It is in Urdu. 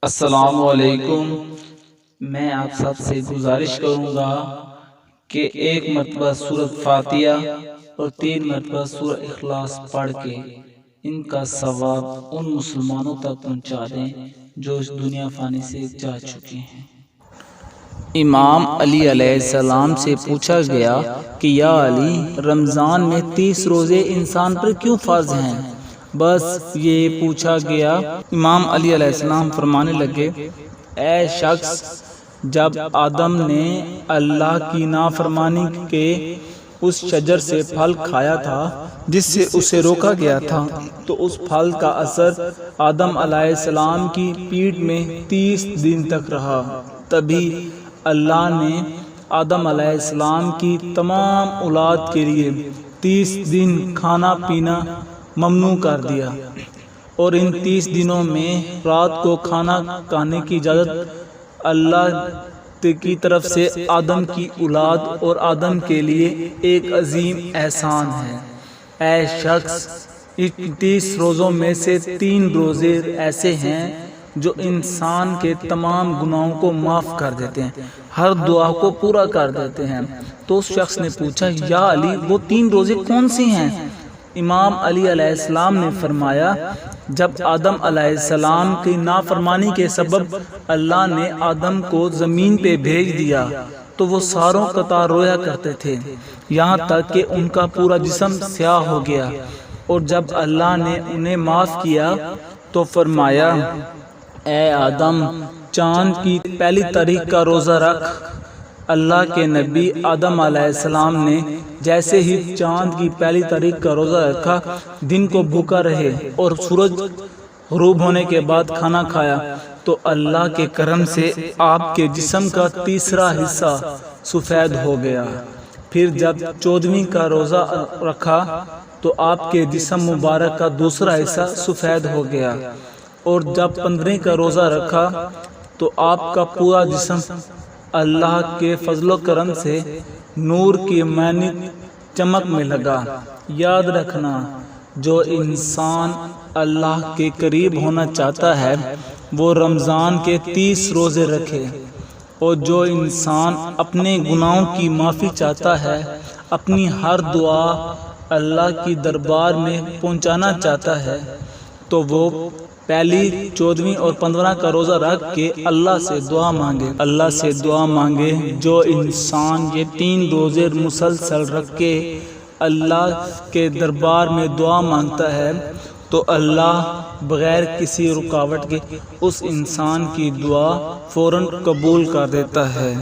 السلام علیکم۔ میں آپ سب سے گزارش کروں گا کہ ایک مرتبہ سورۃ فاتحہ اور 3 مرتبہ سورۃ اخلاص پڑھ کے ان کا ثواب ان مسلمانوں تک پہنچا دیں جو اس دنیا فانی سے جا چکے ہیں۔ امام علی علیہ السلام سے پوچھا گیا کہ یا علی، رمضان میں 30 روزے انسان پر کیوں فرض ہیں؟ بس یہ پوچھا گیا۔ امام علی علیہ السلام فرمانے لگے، اے شخص، جب آدم نے اللہ کی نافرمانی کے اس شجر سے پھل کھایا تھا جس سے اسے روکا گیا تھا تو اس پھل کا اثر آدم علیہ السلام کی پیٹھ میں 30 دن تک رہا۔ تبھی اللہ نے آدم علیہ السلام کی تمام اولاد کے لیے 30 دن کھانا پینا ممنوع کر دیا، اور ان 30 دنوں میں رات کو کھانا کھانے کی اجازت اللہ کی طرف سے آدم کی اولاد اور آدم کے لیے ایک عظیم احسان ہے۔ اے شخص، ان 30 روزوں میں سے 3 روزے ایسے ہیں جو انسان کے تمام گناہوں کو معاف کر دیتے ہیں، ہر دعا کو پورا کر دیتے ہیں۔ تو اس شخص نے پوچھا، یا علی، وہ 3 روزے کون سے ہیں؟ امام علی علیہ السلام نے فرمایا، جب آدم علیہ السلام کی نافرمانی کے سبب اللہ نے آدم کو زمین پہ بھیج دیا تو وہ ساروں قطار رویا کرتے تھے، یہاں تک کہ ان کا پورا جسم سیاہ ہو گیا، اور جب اللہ نے انہیں معاف کیا تو فرمایا، اے آدم، چاند کی پہلی تاریخ کا روزہ رکھ۔ اللہ کے نبی آدم علیہ السلام نے جیسے ہی چاند کی پہلی تاریخ کا روزہ رکھا، دن کو بھوکا رہے اور سورج غروب ہونے کے بعد کھانا کھایا تو اللہ کے کرم سے آپ کے جسم کا تیسرا حصہ سفید ہو گیا۔ پھر جب 14ویں کا روزہ رکھا تو آپ کے جسم مبارک کا دوسرا حصہ سفید ہو گیا، اور جب 15ویں کا روزہ رکھا تو آپ کا پورا جسم اللہ کے فضل و کرم سے نور کی مانند چمکنے لگا۔ یاد رکھنا، جو انسان اللہ کے قریب ہونا چاہتا ہے وہ رمضان کے 30 روزے رکھے، اور جو انسان اپنے گناہوں کی معافی چاہتا ہے، اپنی ہر دعا اللہ کی دربار میں پہنچانا چاہتا ہے، تو وہ پہلی 14ویں اور 15واں کا روزہ رکھ کے اللہ سے دعا مانگے۔ جو انسان یہ 3 روزے مسلسل رکھ کے اللہ کے دربار میں دعا مانگتا ہے تو اللہ بغیر کسی رکاوٹ کے اس انسان کی دعا فوراً قبول کر دیتا ہے۔